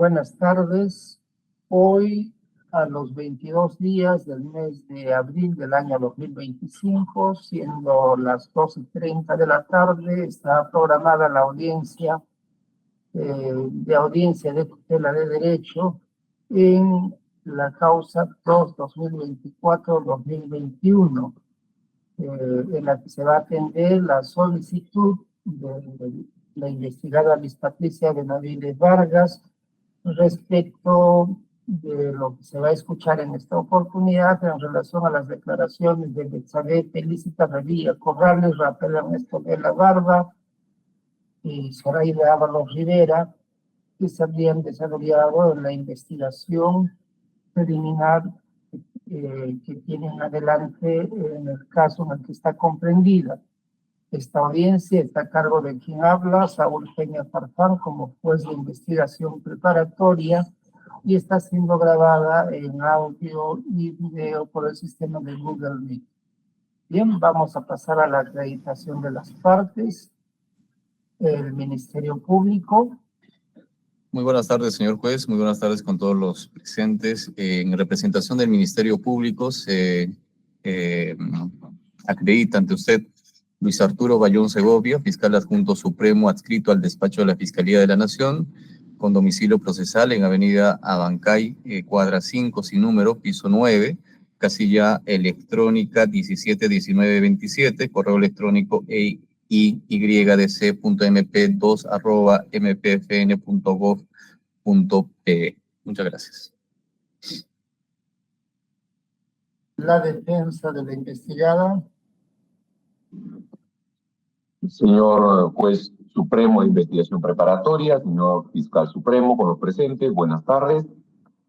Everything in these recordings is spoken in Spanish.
Buenas tardes. Hoy, a los 22 días del mes de abril del año 2025, siendo las 12:30 de la tarde, está programada la audiencia de tutela de derecho en la causa 2-2024-2021, en la que se va a atender la solicitud de la investigada Liz Patricia Benavides Vargas respecto de lo que se va a escuchar en esta oportunidad en relación a las declaraciones de Betsabe Felicita Revilla Corrales, Rafael Ernesto de la Barba y Zoraida Ábalos Rivera, que se habrían desarrollado en la investigación preliminar que tienen adelante en el caso en el que está comprendida. Esta audiencia está a cargo de quien habla, Saúl Peña Farfán, como juez de investigación preparatoria, y está siendo grabada en audio y video por el sistema de Google Meet. Bien, vamos a pasar a la acreditación de las partes. El Ministerio Público. Muy buenas tardes, señor juez. Muy buenas tardes con todos los presentes. En representación del Ministerio Público se acredita ante usted Luis Arturo Bayón Segovia, fiscal adjunto supremo adscrito al despacho de la Fiscalía de la Nación, con domicilio procesal en Avenida Abancay, cuadra 5, sin número, piso 9, casilla electrónica 171927, correo electrónico iyydc2@mpfn.gov.pe. Muchas gracias. La defensa de la investigada. Señor juez supremo de investigación preparatoria, señor fiscal supremo, con los presentes, buenas tardes.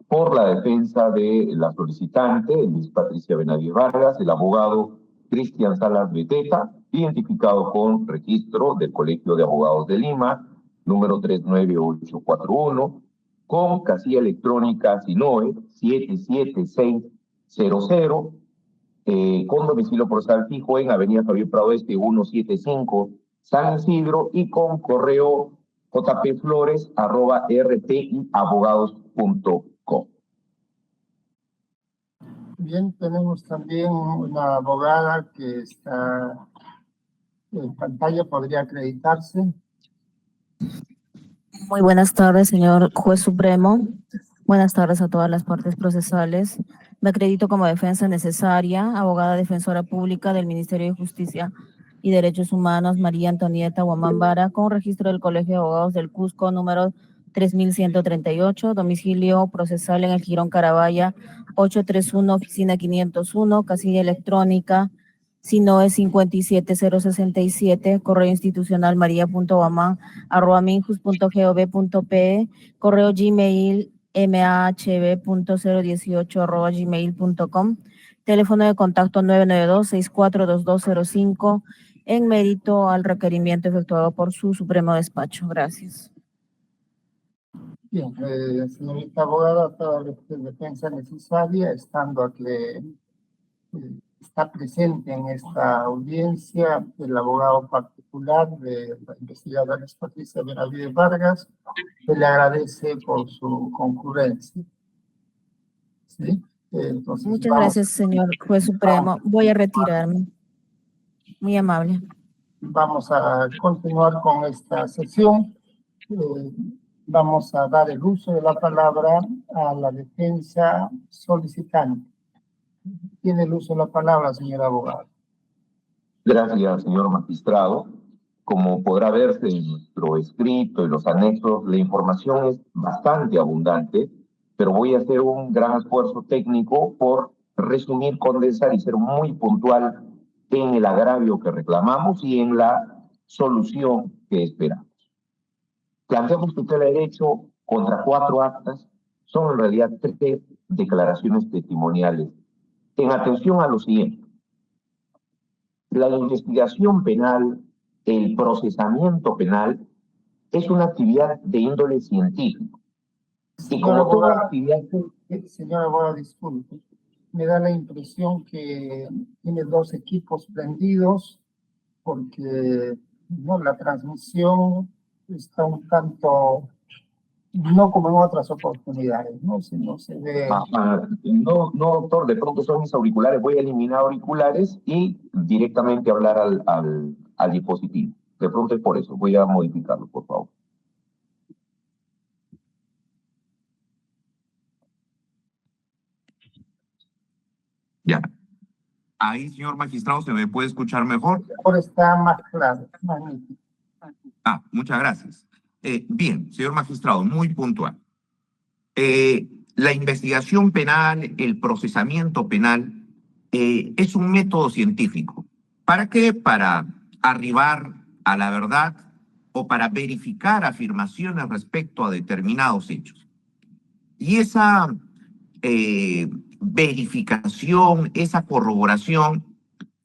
Por la defensa de la solicitante, Liz Patricia Benavides Vargas, el abogado Cristian Salas Beteta, identificado con registro del Colegio de Abogados de Lima, número 39841, con casilla electrónica SINOE 77600, con domicilio procesal fijo en Avenida Javier Prado Este 175, San Isidro, y con correo jpflores@rtiabogados.com. Bien, tenemos también una abogada que está en pantalla, podría acreditarse. Muy buenas tardes, señor juez supremo. Buenas tardes a todas las partes procesales. Me acredito como defensa necesaria, abogada defensora pública del Ministerio de Justicia y Derechos Humanos, María Antonieta Guamán Vara, con registro del Colegio de Abogados del Cusco, número 3138, domicilio procesal en el Jirón Carabaya, 831, oficina 501, casilla electrónica SINOE 57067, correo institucional maria.guamán@minjus.gov.pe, correo Gmail mahb.018@gmail.com, teléfono de contacto 992-642205, en mérito al requerimiento efectuado por su supremo despacho. Gracias. Bien, señorita abogada, toda la defensa necesaria, estando a que está presente en esta audiencia el abogado particular de la investigadora Liz Patricia Benavides Vargas, que le agradece por su concurrencia. ¿Sí? Entonces, muchas gracias, señor juez supremo. Voy a retirarme. Muy amable. Vamos a continuar con esta sesión. Vamos a dar el uso de la palabra a la defensa solicitante. Tiene el uso de la palabra, señor abogado. Gracias, señor magistrado. Como podrá verse en nuestro escrito y los anexos, la información es bastante abundante, pero voy a hacer un gran esfuerzo técnico por resumir, condensar y ser muy puntual en el agravio que reclamamos y en la solución que esperamos. Planteamos tutela de derecho contra 4 actas, son en realidad 3 declaraciones testimoniales. En atención a lo siguiente: la investigación penal, el procesamiento penal, es una actividad de índole científico. Y como toda actividad... Señora abogada, disculpe. Me da la impresión que tiene 2 equipos prendidos porque no, la transmisión está un tanto no como en otras oportunidades, ¿no? Si no se ve. No, doctor, de pronto son mis auriculares. Voy a eliminar auriculares y directamente hablar al dispositivo. De pronto es por eso. Voy a modificarlo, por favor. Ya. Ahí, señor magistrado, ¿se me puede escuchar mejor? Ahora está más claro, magnífico. Muchas gracias. Bien, señor magistrado, muy puntual. La investigación penal, el procesamiento penal, es un método científico. ¿Para qué? Para arribar a la verdad o para verificar afirmaciones respecto a determinados hechos. Y esa verificación, esa corroboración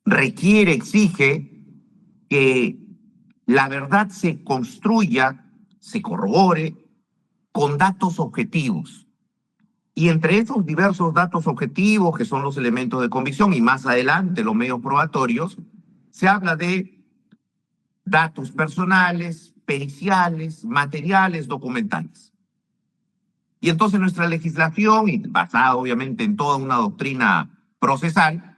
requiere, exige que la verdad se construya, se corrobore con datos objetivos. Y entre esos diversos datos objetivos, que son los elementos de convicción, y más adelante los medios probatorios, se habla de datos personales, periciales, materiales, documentales. Y entonces nuestra legislación, y basada obviamente en toda una doctrina procesal,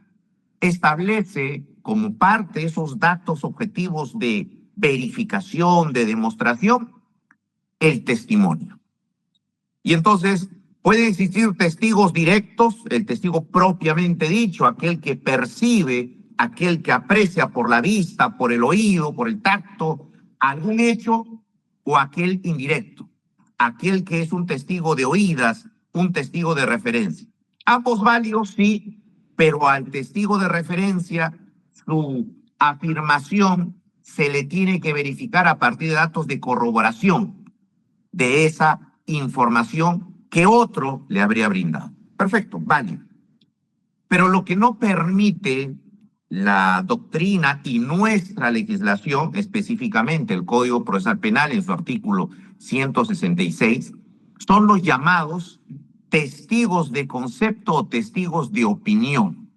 establece como parte de esos datos objetivos de verificación, de demostración, el testimonio. Y entonces pueden existir testigos directos, el testigo propiamente dicho, aquel que percibe, aquel que aprecia por la vista, por el oído, por el tacto, algún hecho, o aquel indirecto, aquel que es un testigo de oídas, un testigo de referencia. Ambos válidos, sí, pero al testigo de referencia, su afirmación se le tiene que verificar a partir de datos de corroboración de esa información que otro le habría brindado. Perfecto, válido. Pero lo que no permite la doctrina y nuestra legislación, específicamente el Código Procesal Penal en su artículo 166, son los llamados testigos de concepto o testigos de opinión.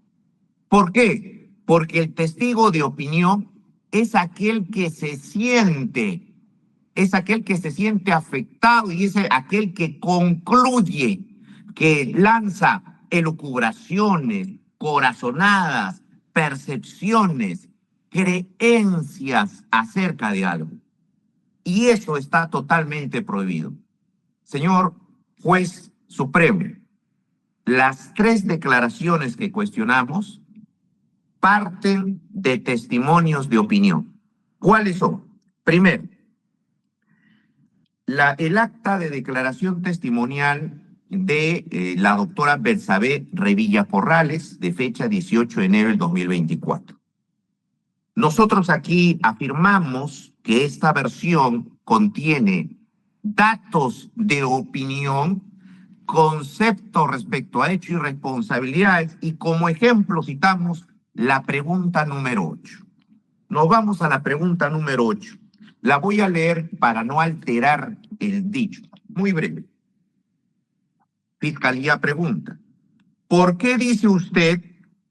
¿Por qué? Porque el testigo de opinión es aquel que se siente, afectado y es aquel que concluye, que lanza elucubraciones, corazonadas, percepciones, creencias acerca de algo. Y eso está totalmente prohibido. Señor juez supremo, las 3 declaraciones que cuestionamos parten de testimonios de opinión. ¿Cuáles son? Primero, el acta de declaración testimonial de la doctora Betsabé Revilla Corrales, de fecha 18 de enero del 2024. Nosotros aquí afirmamos que esta versión contiene datos de opinión, conceptos respecto a hechos y responsabilidades, y como ejemplo citamos la pregunta número 8. Nos vamos a la pregunta número 8. La voy a leer para no alterar el dicho. Muy breve. Fiscalía pregunta: ¿por qué dice usted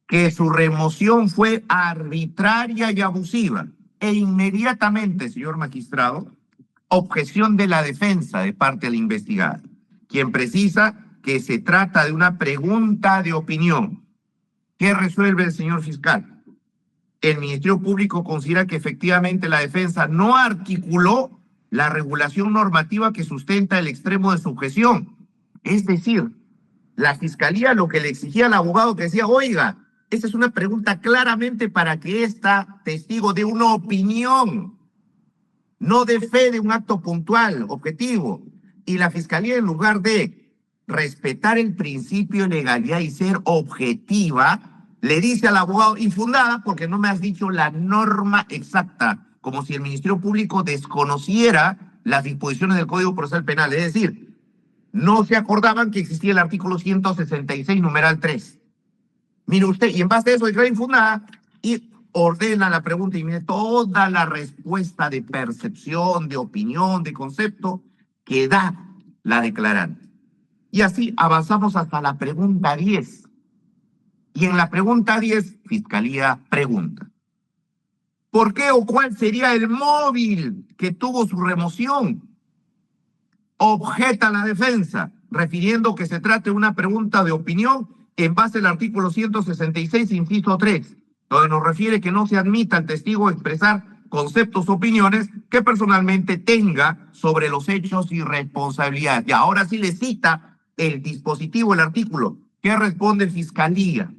que su remoción fue arbitraria y abusiva? E inmediatamente, señor magistrado, objeción de la defensa de parte del investigado, quien precisa que se trata de una pregunta de opinión. ¿Qué resuelve el señor fiscal? El Ministerio Público considera que efectivamente la defensa no articuló la regulación normativa que sustenta el extremo de sujeción. Es decir, la Fiscalía lo que le exigía al abogado, que decía: oiga, esta es una pregunta claramente para que esta testigo dé una opinión, no de fe de un acto puntual, objetivo. Y la Fiscalía, en lugar de respetar el principio de legalidad y ser objetiva, le dice al abogado: infundada porque no me has dicho la norma exacta, como si el Ministerio Público desconociera las disposiciones del Código Procesal Penal. Es decir, no se acordaban que existía el artículo 166, numeral 3. Mire usted, y en base a eso declara infundada y ordena la pregunta y mire toda la respuesta de percepción, de opinión, de concepto que da la declarante. Y así avanzamos hasta la pregunta 10. Y en la pregunta 10, Fiscalía pregunta: ¿por qué o cuál sería el móvil que tuvo su remoción? Objeta la defensa, refiriendo que se trate de una pregunta de opinión en base al artículo 166, inciso 3, donde nos refiere que no se admita al testigo expresar conceptos o opiniones que personalmente tenga sobre los hechos y responsabilidades. Y ahora sí le cita el dispositivo, el artículo. ¿Qué responde Fiscalía?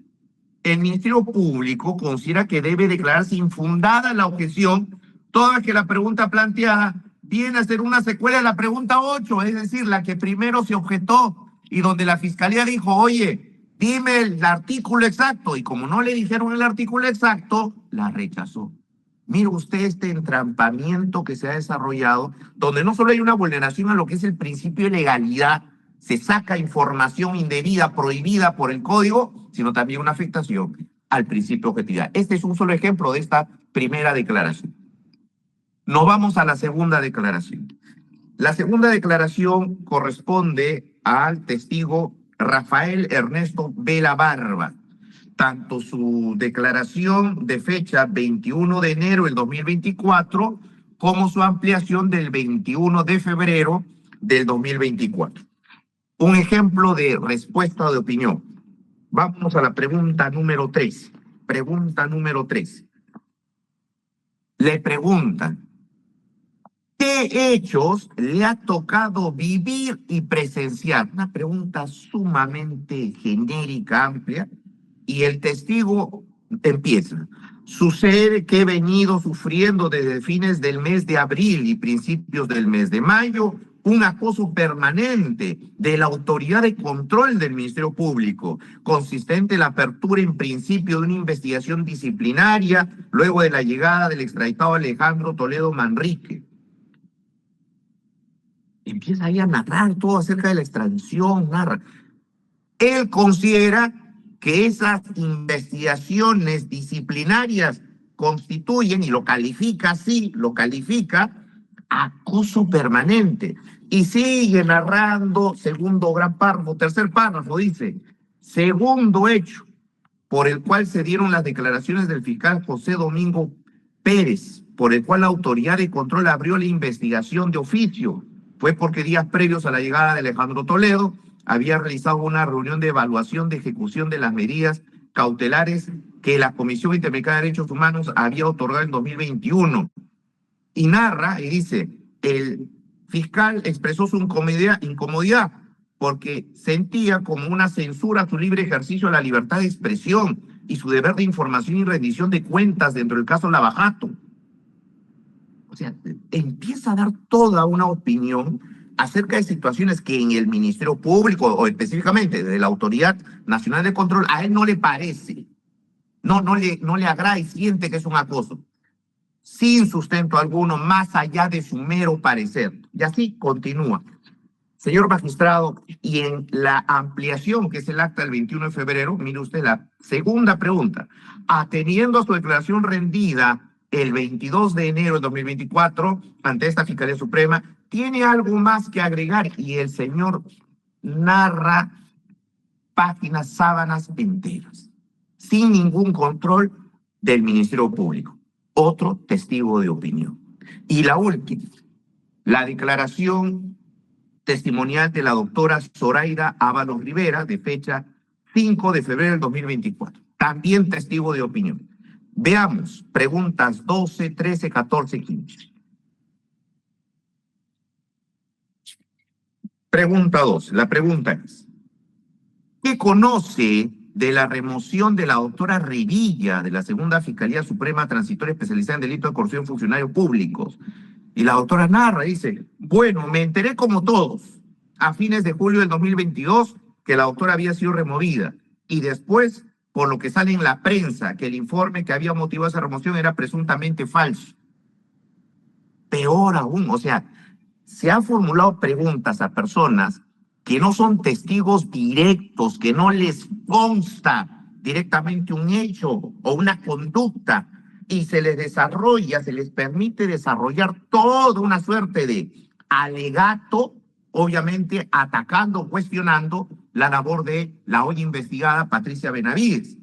El Ministerio Público considera que debe declararse infundada la objeción toda vez que la pregunta planteada viene a ser una secuela de la pregunta 8, es decir, la que primero se objetó y donde la Fiscalía dijo, oye, dime el artículo exacto, y como no le dijeron el artículo exacto, la rechazó. Mire usted este entrampamiento que se ha desarrollado, donde no solo hay una vulneración a lo que es el principio de legalidad, se saca información indebida, prohibida por el código, sino también una afectación al principio de objetividad. Este es un solo ejemplo de esta primera declaración. Nos vamos a la segunda declaración. La segunda declaración corresponde al testigo Rafael Ernesto Vela Barba. Tanto su declaración de fecha 21 de enero del 2024 como su ampliación del 21 de febrero del 2024. Un ejemplo de respuesta de opinión. Vamos a la pregunta número 3. Pregunta número 3. Le preguntan, ¿qué hechos le ha tocado vivir y presenciar? Una pregunta sumamente genérica, amplia, y el testigo empieza. Sucede que he venido sufriendo desde fines del mes de abril y principios del mes de mayo un acoso permanente de la autoridad de control del Ministerio Público, consistente en la apertura en principio de una investigación disciplinaria luego de la llegada del extraditado Alejandro Toledo Manrique. Empieza ahí a narrar todo acerca de la extradición, narra. Él considera que esas investigaciones disciplinarias constituyen, y lo califica así, lo califica, acoso permanente. Y sigue narrando, segundo gran párrafo, tercer párrafo, dice, segundo hecho por el cual se dieron las declaraciones del fiscal José Domingo Pérez, por el cual la autoridad de control abrió la investigación de oficio, fue porque días previos a la llegada de Alejandro Toledo había realizado una reunión de evaluación de ejecución de las medidas cautelares que la Comisión Interamericana de Derechos Humanos había otorgado en 2021. Y narra y dice, el fiscal expresó su incomodidad porque sentía como una censura a su libre ejercicio de la libertad de expresión y su deber de información y rendición de cuentas dentro del caso Lavajato. O sea, empieza a dar toda una opinión acerca de situaciones que en el Ministerio Público o específicamente de la Autoridad Nacional de Control a él no le parece, no le agrada y siente que es un acoso, sin sustento alguno, más allá de su mero parecer. Y así continúa. Señor magistrado, y en la ampliación, que es el acta del 21 de febrero, mire usted la segunda pregunta. Ateniendo a su declaración rendida el 22 de enero de 2024 ante esta Fiscalía Suprema, ¿tiene algo más que agregar? Y el señor narra páginas, sábanas enteras, sin ningún control del Ministerio Público. Otro testigo de opinión. Y la última, la declaración testimonial de la doctora Zoraida Ábalos Rivera, de fecha 5 de febrero del 2024. También testigo de opinión. Veamos preguntas 12, 13, 14 y 15. Pregunta 2. La pregunta es, ¿qué conoce de la remoción de la doctora Revilla de la Segunda Fiscalía Suprema Transitoria Especializada en Delito de Corrupción de Funcionarios Públicos? Y la doctora narra, dice, bueno, me enteré como todos, a fines de julio del 2022, que la doctora había sido removida. Y después, por lo que sale en la prensa, que el informe que había motivado esa remoción era presuntamente falso. Peor aún, o sea, se han formulado preguntas a personas que no son testigos directos, que no les consta directamente un hecho o una conducta, y se les desarrolla, se les permite desarrollar toda una suerte de alegato, obviamente atacando, cuestionando la labor de la hoy investigada Patricia Benavides.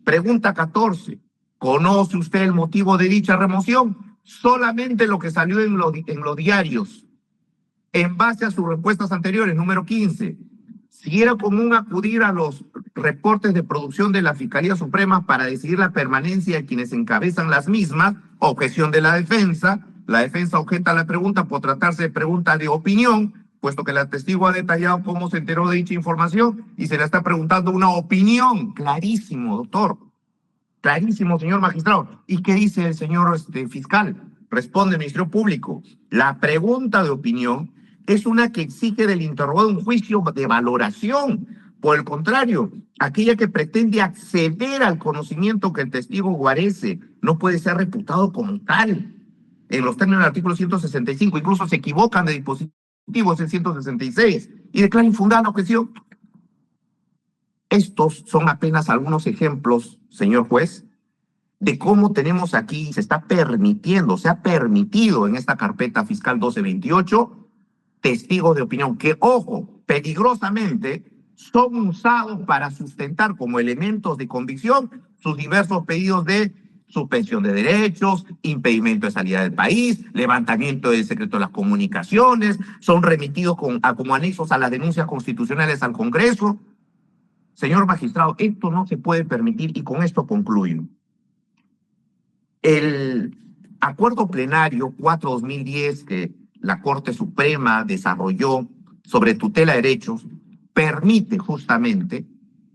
Pregunta 14. ¿Conoce usted el motivo de dicha remoción? Solamente lo que salió en los diarios. en base a sus respuestas anteriores. Número 15. Si era común acudir a los reportes de producción de la Fiscalía Suprema para decidir la permanencia de quienes encabezan las mismas, objeción de la defensa. La defensa objeta la pregunta por tratarse de pregunta de opinión, puesto que el testigo ha detallado cómo se enteró de dicha información y se le está preguntando una opinión. Clarísimo, doctor. Clarísimo, señor magistrado. ¿Y qué dice el señor fiscal? Responde el Ministerio Público. La pregunta de opinión es una que exige del interrogado un juicio de valoración. Por el contrario, aquella que pretende acceder al conocimiento que el testigo guarece no puede ser reputado como tal. En los términos del artículo 165, incluso se equivocan de dispositivos en 166 y declara infundada la objeción. Estos son apenas algunos ejemplos, señor juez, de cómo tenemos aquí, se ha permitido en esta carpeta fiscal 1228, testigos de opinión que, ojo, peligrosamente son usados para sustentar como elementos de convicción sus diversos pedidos de suspensión de derechos, impedimento de salida del país, levantamiento del secreto de las comunicaciones, son remitidos como anexos a las denuncias constitucionales al Congreso. Señor magistrado, esto no se puede permitir y con esto concluyo. El acuerdo plenario 4-2010 que la Corte Suprema desarrolló sobre tutela de derechos permite justamente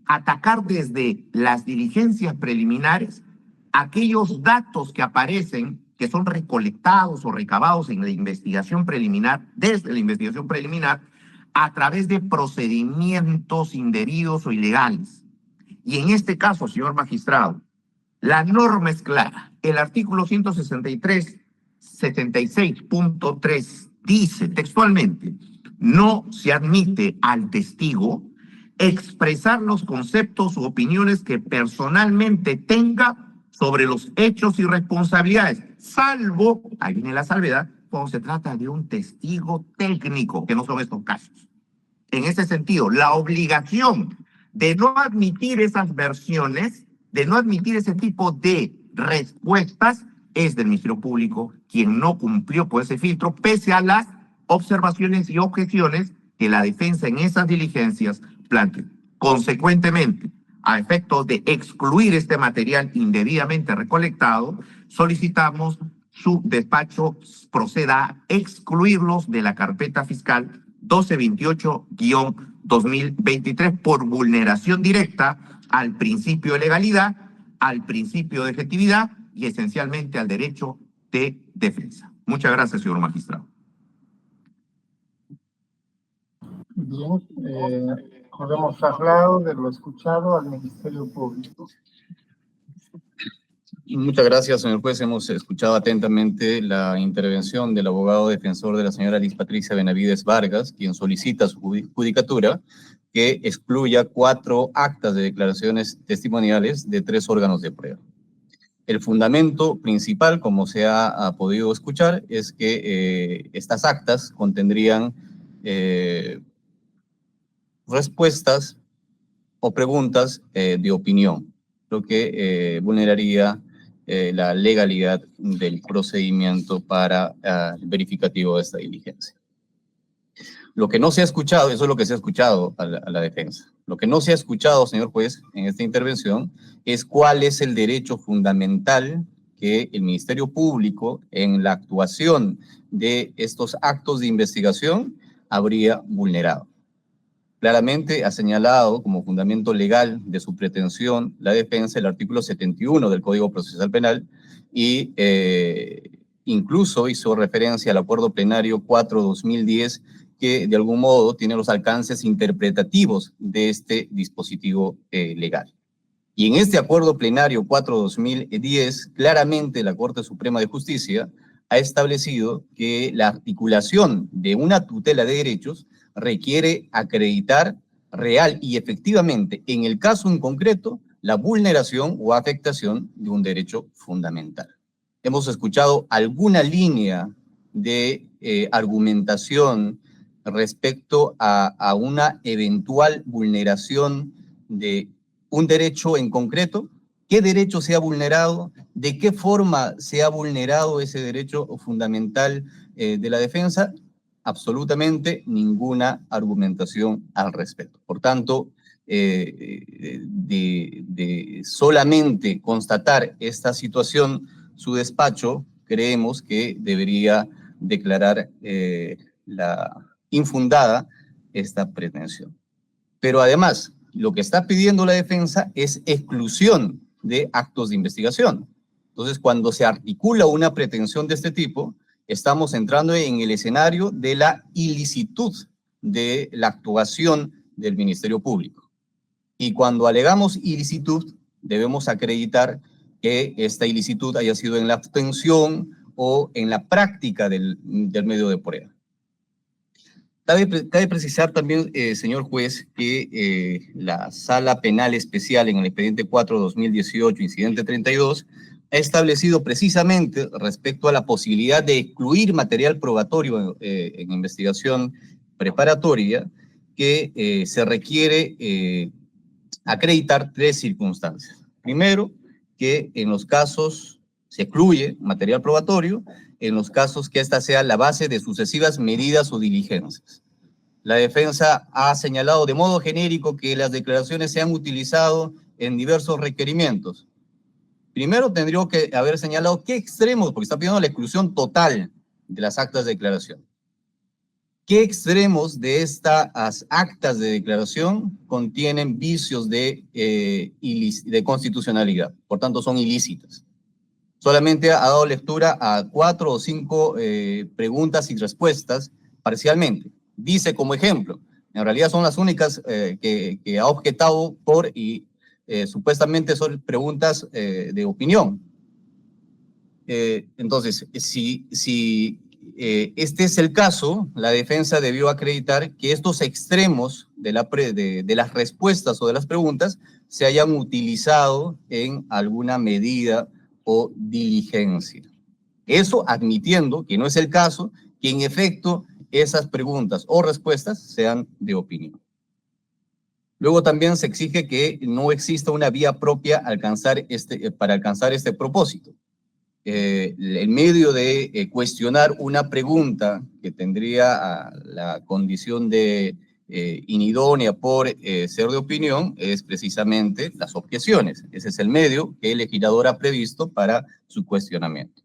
atacar desde las diligencias preliminares aquellos datos que aparecen, que son recolectados o recabados en la investigación preliminar, desde la investigación preliminar, a través de procedimientos indebidos o ilegales. Y en este caso, señor magistrado, la norma es clara. El artículo 166.3 dice textualmente: no se admite al testigo expresar los conceptos u opiniones que personalmente tenga sobre los hechos y responsabilidades, salvo, ahí viene la salvedad, cuando se trata de un testigo técnico, que no son estos casos. En ese sentido, la obligación de no admitir esas versiones, de no admitir ese tipo de respuestas, es del Ministerio Público, quien no cumplió con ese filtro, pese a las observaciones y objeciones que la defensa en esas diligencias planteó. Consecuentemente, a efectos de excluir este material indebidamente recolectado, solicitamos su despacho proceda a excluirlos de la carpeta fiscal 1228-2023 por vulneración directa al principio de legalidad, al principio de objetividad y esencialmente al derecho de defensa. Muchas gracias, señor magistrado. Bien, corremos traslado de lo escuchado al Ministerio Público. Muchas gracias, señor juez. Hemos escuchado atentamente la intervención del abogado defensor de la señora Liz Patricia Benavides Vargas, quien solicita su judicatura que excluya 4 actas de declaraciones testimoniales de 3 órganos de prueba. El fundamento principal, como se ha podido escuchar, es que estas actas contendrían respuestas o preguntas de opinión, lo que vulneraría la legalidad del procedimiento para el verificativo de esta diligencia. Lo que no se ha escuchado, eso es lo que se ha escuchado a la defensa. Lo que no se ha escuchado, señor juez, en esta intervención, es cuál es el derecho fundamental que el Ministerio Público, en la actuación de estos actos de investigación, habría vulnerado. Claramente ha señalado como fundamento legal de su pretensión la defensa el artículo 71 del Código Procesal Penal y incluso hizo referencia al acuerdo plenario 4-2010 que de algún modo tiene los alcances interpretativos de este dispositivo legal. Y en este acuerdo plenario 4-2010, claramente la Corte Suprema de Justicia ha establecido que la articulación de una tutela de derechos requiere acreditar real y efectivamente, en el caso en concreto, la vulneración o afectación de un derecho fundamental. Hemos escuchado alguna línea de argumentación respecto a una eventual vulneración de un derecho en concreto. ¿Qué derecho se ha vulnerado? ¿De qué forma se ha vulnerado ese derecho fundamental de la defensa? absolutamente ninguna argumentación al respecto. Por tanto, de solamente constatar esta situación, su despacho creemos que debería declarar la infundada esta pretensión. Pero además, lo que está pidiendo la defensa es exclusión de actos de investigación. Entonces, cuando se articula una pretensión de este tipo, estamos entrando en el escenario de la ilicitud de la actuación del Ministerio Público. Y cuando alegamos ilicitud, debemos acreditar que esta ilicitud haya sido en la abstención o en la práctica del medio de prueba. Cabe precisar también, señor juez, que la Sala Penal Especial en el expediente 4-2018, incidente 32, ha establecido precisamente respecto a la posibilidad de excluir material probatorio en investigación preparatoria, que se requiere acreditar 3 circunstancias. Primero, que en los casos se excluye material probatorio, en los casos que ésta sea la base de sucesivas medidas o diligencias. La defensa ha señalado de modo genérico que las declaraciones se han utilizado en diversos requerimientos. Primero tendría que haber señalado qué extremos, porque está pidiendo la exclusión total de las actas de declaración. ¿Qué extremos de estas actas de declaración contienen vicios de constitucionalidad? Por tanto, son ilícitas. Solamente ha dado lectura a 4 o 5 preguntas y respuestas parcialmente. Dice como ejemplo, en realidad son las únicas que ha objetado por y supuestamente son preguntas de opinión. Entonces, si este es el caso, la defensa debió acreditar que estos extremos de las respuestas o de las preguntas se hayan utilizado en alguna medida o diligencia. Eso admitiendo que no es el caso, que en efecto esas preguntas o respuestas sean de opinión. Luego también se exige que no exista una vía propia para alcanzar este propósito. El medio de cuestionar una pregunta que tendría la condición de inidónea por ser de opinión es precisamente las objeciones. Ese es el medio que el legislador ha previsto para su cuestionamiento.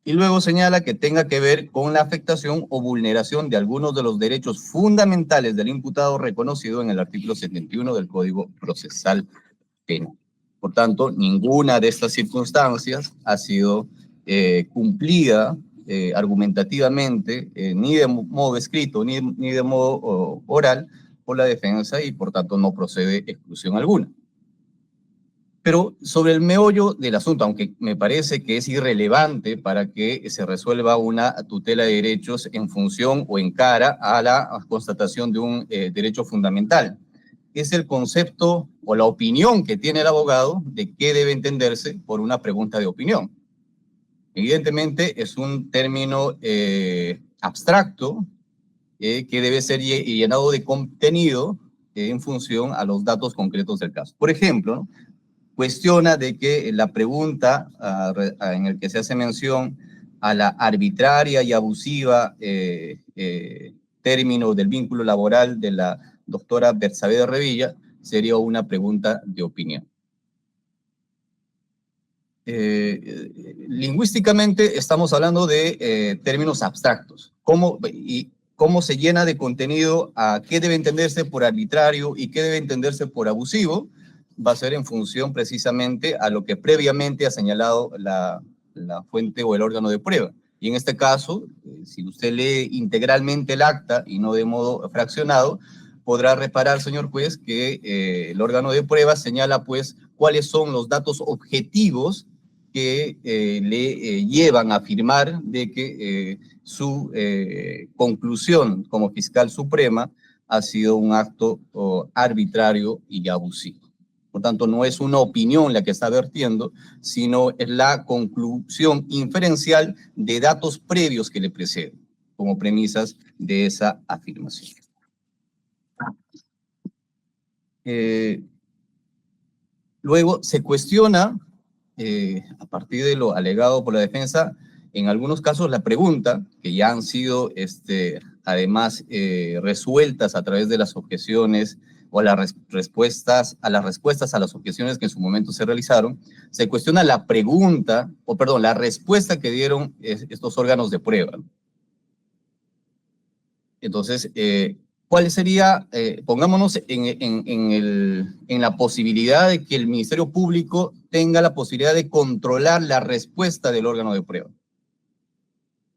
Y luego señala que tenga que ver con la afectación o vulneración de algunos de los derechos fundamentales del imputado reconocido en el artículo 71 del Código Procesal Penal. Por tanto, ninguna de estas circunstancias ha sido cumplida argumentativamente, ni de modo escrito, ni de modo oral, por la defensa y por tanto no procede exclusión alguna. Pero sobre el meollo del asunto, aunque me parece que es irrelevante para que se resuelva una tutela de derechos en función o en cara a la constatación de un derecho fundamental, es el concepto o la opinión que tiene el abogado de qué debe entenderse por una pregunta de opinión. Evidentemente es un término abstracto que debe ser llenado de contenido en función a los datos concretos del caso. Por ejemplo, ¿no? Cuestiona de que la pregunta en el que se hace mención a la arbitraria y abusiva término del vínculo laboral de la doctora Berzabe de Revilla sería una pregunta de opinión. Lingüísticamente estamos hablando de términos abstractos. ¿Cómo se llena de contenido a qué debe entenderse por arbitrario y qué debe entenderse por abusivo? Va a ser en función precisamente a lo que previamente ha señalado la fuente o el órgano de prueba. Y en este caso, si usted lee integralmente el acta y no de modo fraccionado, podrá reparar, señor juez, que el órgano de prueba señala pues cuáles son los datos objetivos que le llevan a afirmar de que su conclusión como fiscal suprema ha sido un acto arbitrario y abusivo. Por tanto, no es una opinión la que está vertiendo, sino es la conclusión inferencial de datos previos que le preceden, como premisas de esa afirmación. Luego se cuestiona, a partir de lo alegado por la defensa, En algunos casos la pregunta, que ya han sido además resueltas a través de las objeciones o las respuestas a las objeciones que en su momento se realizaron, se cuestiona la pregunta, la respuesta que dieron estos órganos de prueba. Entonces, ¿cuál sería, pongámonos en la posibilidad de que el Ministerio Público tenga la posibilidad de controlar la respuesta del órgano de prueba?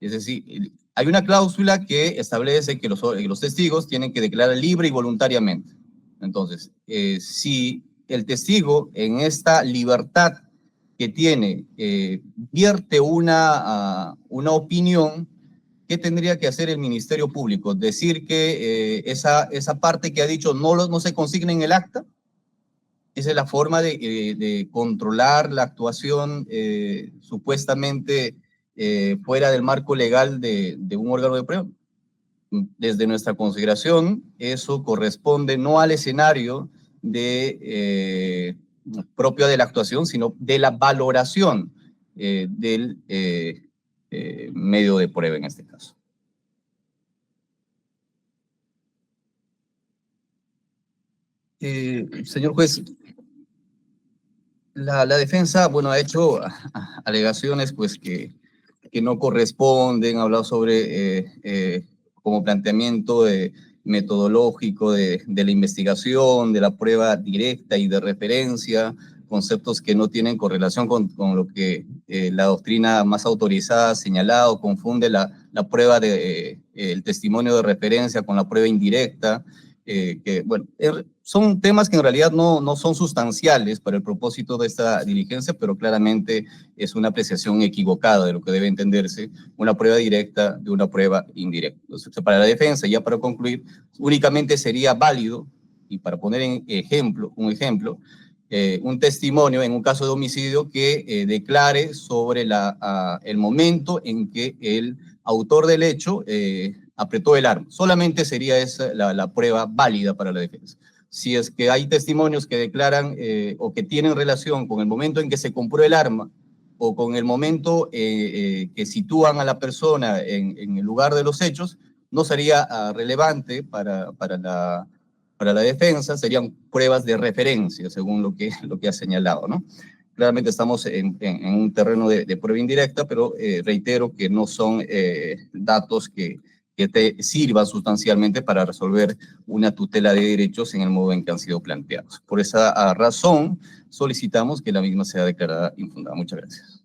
Es decir, hay una cláusula que establece que los testigos tienen que declarar libre y voluntariamente. Entonces, si el testigo en esta libertad que tiene vierte una opinión, ¿qué tendría que hacer el Ministerio Público? ¿Decir que esa parte que ha dicho no se consigna en el acta? Esa es la forma de controlar la actuación supuestamente fuera del marco legal de un órgano de prueba. Desde nuestra consideración, eso corresponde no al escenario propio de la actuación, sino de la valoración del medio de prueba en este caso. Señor juez, la defensa, bueno, ha hecho alegaciones pues que no corresponden, ha hablado sobre como planteamiento metodológico de la investigación, de la prueba directa y de referencia, conceptos que no tienen correlación con lo que la doctrina más autorizada ha señalado, confunde la prueba el testimonio de referencia con la prueba indirecta, que bueno, son temas que en realidad no son sustanciales para el propósito de esta diligencia, pero claramente es una apreciación equivocada de lo que debe entenderse una prueba directa de una prueba indirecta. Entonces, para la defensa, ya para concluir, únicamente sería válido, y para poner un ejemplo, un testimonio en un caso de homicidio que declare sobre el momento en que el autor del hecho apretó el arma. Solamente sería esa la prueba válida para la defensa. Si es que hay testimonios que declaran o que tienen relación con el momento en que se compró el arma o con el momento que sitúan a la persona en el lugar de los hechos, no sería relevante para la defensa, serían pruebas de referencia, según lo que ha señalado, ¿no? Claramente estamos en un terreno de prueba indirecta, pero reitero que no son datos que te sirvan sustancialmente para resolver una tutela de derechos en el modo en que han sido planteados. Por esa razón, solicitamos que la misma sea declarada infundada. Muchas gracias.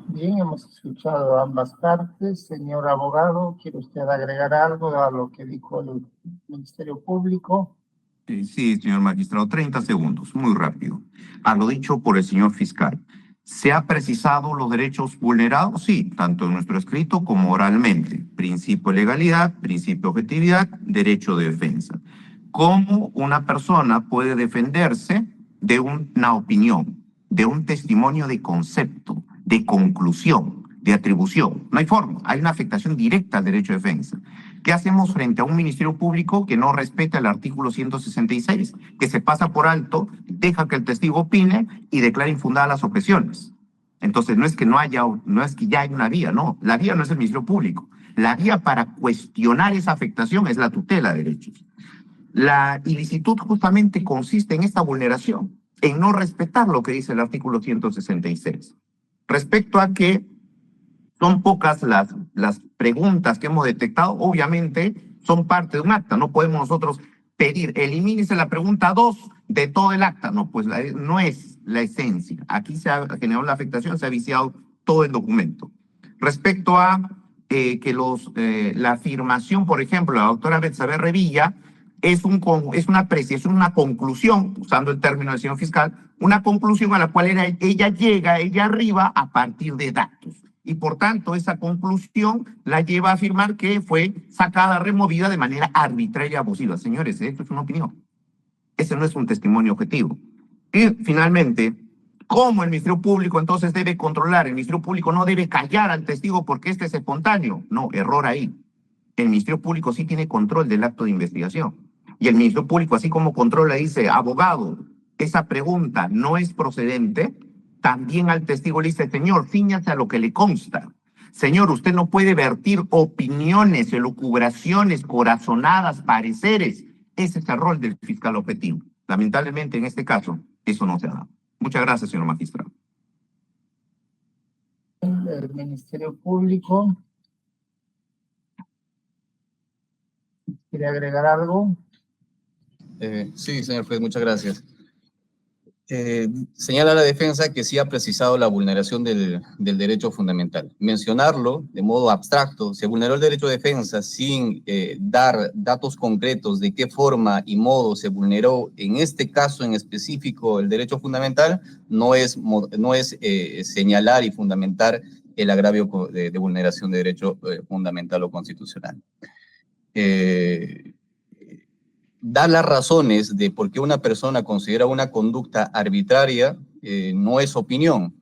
Bien, hemos escuchado ambas partes. Señor abogado, ¿quiere usted agregar algo a lo que dijo el Ministerio Público? Sí, señor magistrado, 30 segundos, muy rápido. A lo dicho por el señor fiscal. ¿Se ha precisado los derechos vulnerados? Sí, tanto en nuestro escrito como oralmente. Principio de legalidad, principio de objetividad, derecho de defensa. ¿Cómo una persona puede defenderse de una opinión, de un testimonio de concepto, de conclusión, de atribución? No hay forma, hay una afectación directa al derecho de defensa. ¿Qué hacemos frente a un Ministerio Público que no respeta el artículo 166, que se pasa por alto, deja que el testigo opine y declara infundadas las objeciones? Entonces, no es que ya hay una vía, no. La vía no es el Ministerio Público. La vía para cuestionar esa afectación es la tutela de derechos. La ilicitud justamente consiste en esta vulneración, en no respetar lo que dice el artículo 166. Respecto a que son pocas las preguntas que hemos detectado, obviamente son parte de un acta. No podemos nosotros pedir, elimínese la pregunta 2 de todo el acta. No, pues no es la esencia. Aquí se ha generado la afectación, se ha viciado todo el documento. Respecto a la afirmación, por ejemplo, de la doctora Betsabe Revilla, es una apreciación, una conclusión, usando el término del señor fiscal, una conclusión a la cual ella arriba a partir de datos. Y por tanto, esa conclusión la lleva a afirmar que fue sacada, removida de manera arbitraria y abusiva. Señores, esto es una opinión. Ese no es un testimonio objetivo. Y finalmente, ¿cómo el Ministerio Público entonces debe controlar? El Ministerio Público no debe callar al testigo porque este es espontáneo. No, error ahí. El Ministerio Público sí tiene control del acto de investigación. Y el Ministerio Público, así como controla, dice, abogado, esa pregunta no es procedente, también al testigo le dice, señor, cíñase a lo que le consta. Señor, usted no puede vertir opiniones, elucubraciones, corazonadas, pareceres. Ese es el rol del fiscal objetivo. Lamentablemente, en este caso, eso no se ha dado. Muchas gracias, señor magistrado. El Ministerio Público. ¿Quiere agregar algo? Sí, señor juez, muchas gracias. Señala la defensa que sí ha precisado la vulneración del derecho fundamental. Mencionarlo de modo abstracto, se vulneró el derecho de defensa sin dar datos concretos de qué forma y modo se vulneró en este caso en específico el derecho fundamental, no es señalar y fundamentar el agravio de vulneración de derecho fundamental o constitucional. Dar las razones de por qué una persona considera una conducta arbitraria no es opinión.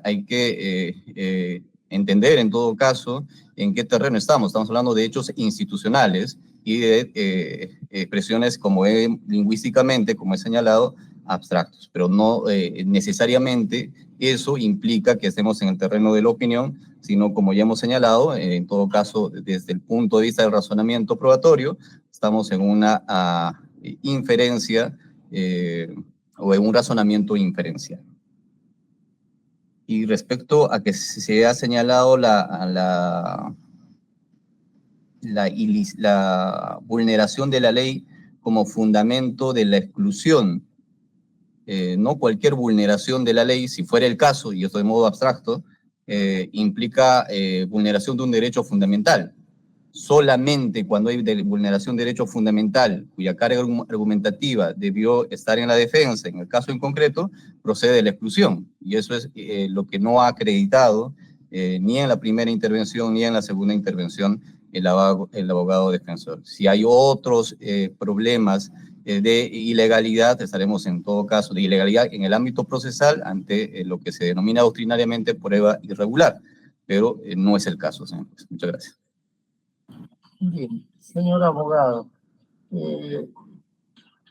Hay que entender en todo caso en qué terreno estamos. Estamos hablando de hechos institucionales y de expresiones como lingüísticamente, como he señalado, abstractos, pero no necesariamente eso implica que estemos en el terreno de la opinión, sino como ya hemos señalado, en todo caso, desde el punto de vista del razonamiento probatorio, estamos en una inferencia o en un razonamiento inferencial. Y respecto a que se ha señalado la vulneración de la ley como fundamento de la exclusión, no cualquier vulneración de la ley, si fuera el caso, y esto de modo abstracto, implica vulneración de un derecho fundamental. Solamente cuando hay vulneración de derecho fundamental, cuya carga argumentativa debió estar en la defensa, en el caso en concreto, procede la exclusión. Y eso es lo que no ha acreditado ni en la primera intervención ni en la segunda intervención el abogado defensor. Si hay otros problemas de ilegalidad, estaremos en todo caso de ilegalidad en el ámbito procesal ante lo que se denomina doctrinariamente prueba irregular, pero no es el caso, señor. Muchas gracias. Bien, señor abogado,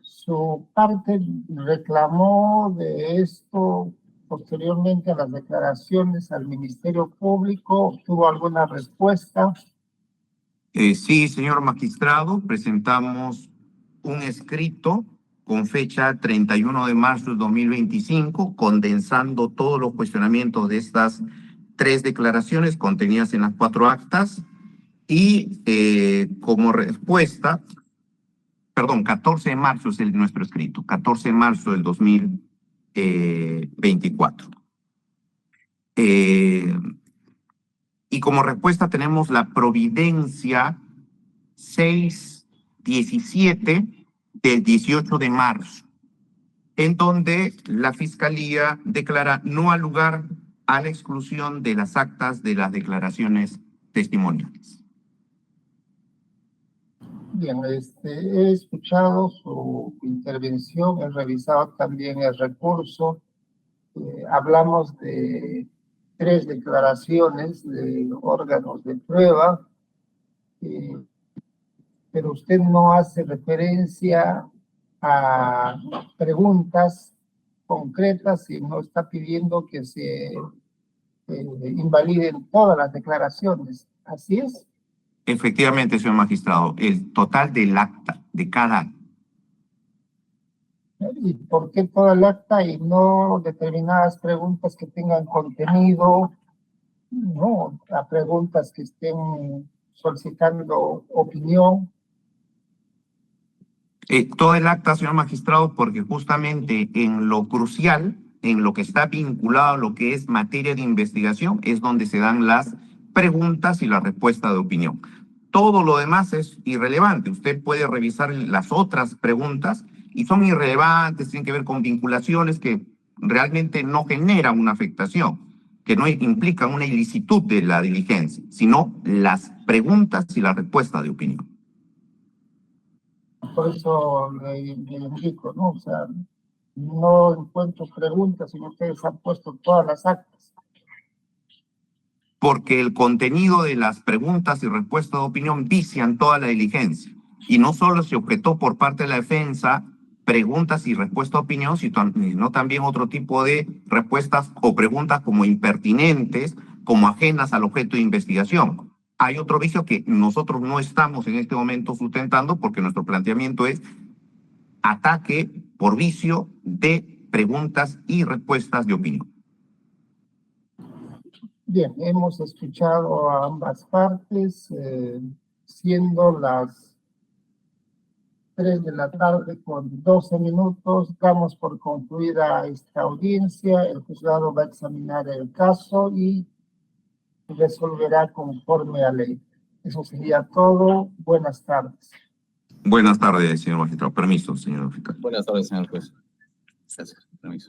su parte reclamó de esto posteriormente a las declaraciones al Ministerio Público. ¿Obtuvo alguna respuesta? Sí, señor magistrado, presentamos un escrito con fecha 31 de marzo de 2025, condensando todos los cuestionamientos de estas 3 declaraciones contenidas en las 4 actas y como respuesta, perdón, 14 de marzo es nuestro escrito, 14 de marzo del 2024. Y como respuesta tenemos la providencia 617 del 18 de marzo, en donde la Fiscalía declara no al lugar a la exclusión de las actas de las declaraciones testimoniales. Bien, he escuchado su intervención, he revisado también el recurso. Hablamos de 3 declaraciones de órganos de prueba, pero usted no hace referencia a preguntas concretas y no está pidiendo que se invaliden todas las declaraciones. ¿Así es? Efectivamente, señor magistrado, el total del acta, de cada acta. ¿Y por qué toda el acta y no determinadas preguntas que tengan contenido? No, a preguntas que estén solicitando opinión. Todo el acta, señor magistrado, porque justamente en lo crucial, en lo que está vinculado a lo que es materia de investigación, es donde se dan las preguntas y la respuesta de opinión. Todo lo demás es irrelevante. Usted puede revisar las otras preguntas y son irrelevantes, tienen que ver con vinculaciones que realmente no generan una afectación, que no implican una ilicitud de la diligencia, sino las preguntas y la respuesta de opinión. Por eso le indico, ¿no? O sea, no encuentro preguntas, sino ustedes han puesto todas las actas. Porque el contenido de las preguntas y respuestas de opinión vician toda la diligencia. Y no solo se objetó por parte de la defensa preguntas y respuesta a opinión, sino también otro tipo de respuestas o preguntas como impertinentes, como ajenas al objeto de investigación. Hay otro vicio que nosotros no estamos en este momento sustentando porque nuestro planteamiento es ataque por vicio de preguntas y respuestas de opinión. Bien, hemos escuchado a ambas partes, siendo las 3 de la tarde con 12 minutos, damos por concluida esta audiencia. El juzgado va a examinar el caso y resolverá conforme a ley. Eso sería todo. Buenas tardes. Buenas tardes, señor magistrado. Permiso, señor fiscal. Buenas tardes, señor juez. Gracias. Permiso.